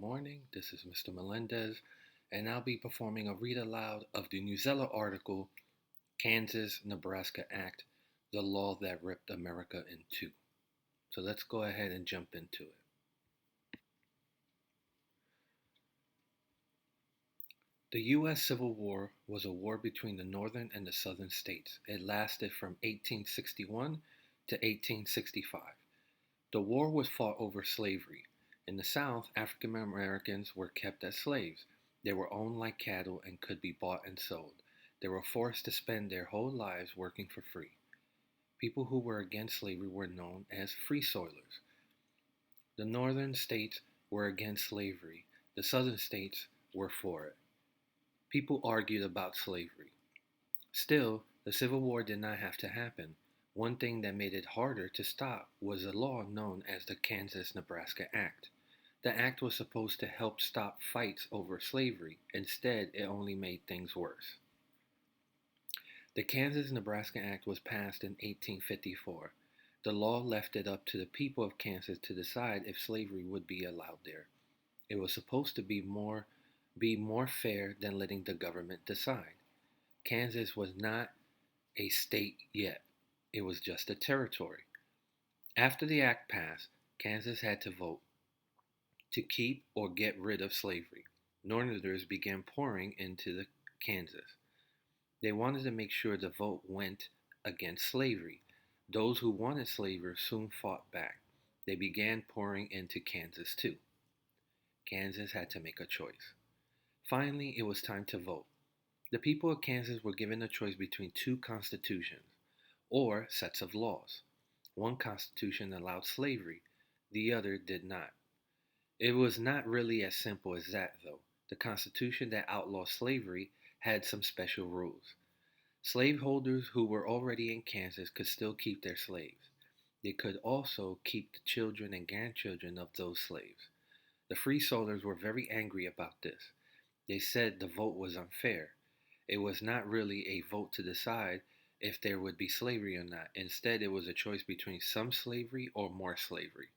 Morning. This is Mr. Melendez, and I'll be performing a read aloud of the Newsela article, Kansas-Nebraska Act, the law that ripped America in two. So let's go ahead and jump into it. The U.S. Civil War was a war between the northern and the southern states. It lasted from 1861 to 1865. The war was fought over slavery. In the South, African Americans were kept as slaves. They were owned like cattle and could be bought and sold. They were forced to spend their whole lives working for free. People who were against slavery were known as free soilers. The northern states were against slavery. The southern states were for it. People argued about slavery. Still, the Civil War did not have to happen. One thing that made it harder to stop was a law known as the Kansas-Nebraska Act. The act was supposed to help stop fights over slavery. Instead, it only made things worse. The Kansas-Nebraska Act was passed in 1854. The law left it up to the people of Kansas to decide if slavery would be allowed there. It was supposed to be more fair than letting the government decide. Kansas was not a state yet. It was just a territory. After the act passed, Kansas had to vote to keep or get rid of slavery. Northerners began pouring into Kansas. They wanted to make sure the vote went against slavery. Those who wanted slavery soon fought back. They began pouring into Kansas too. Kansas had to make a choice. Finally, it was time to vote. The people of Kansas were given a choice between two constitutions, or sets of laws. One constitution allowed slavery, the other did not. It was not really as simple as that, though. The constitution that outlawed slavery had some special rules. Slaveholders who were already in Kansas could still keep their slaves. They could also keep the children and grandchildren of those slaves. The free soilers were very angry about this. They said the vote was unfair. It was not really a vote to decide if there would be slavery or not. Instead, it was a choice between some slavery or more slavery.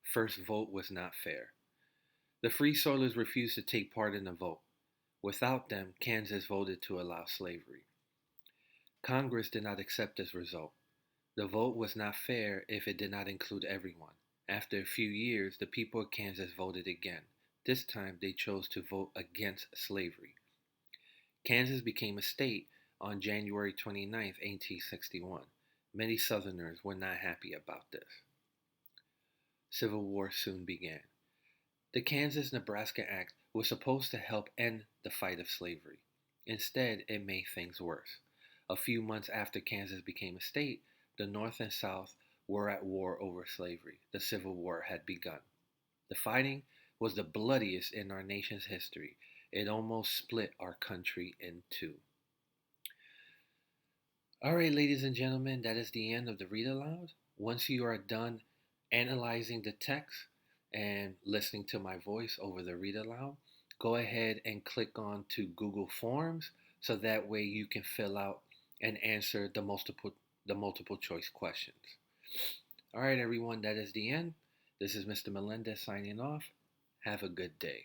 First vote was not fair. The free soilers refused to take part in the vote. Without them, Kansas voted to allow slavery. Congress did not accept this result. The vote was not fair if it did not include everyone. After a few years, the people of Kansas voted again. This time, they chose to vote against slavery. Kansas became a state on January 29, 1861. Many Southerners were not happy about this. Civil War soon began. The Kansas-Nebraska Act was supposed to help end the fight of slavery. Instead, it made things worse. A few months after Kansas became a state, the North and South were at war over slavery. The Civil War had begun. The fighting was the bloodiest in our nation's history. It almost split our country in two. All right, ladies and gentlemen, that is the end of the read aloud. Once you are done analyzing the text and listening to my voice over the read aloud, go ahead and click on to Google Forms so that way you can fill out and answer the multiple choice questions. All right, everyone, that is the end. This is Mr. Melendez signing off. Have a good day.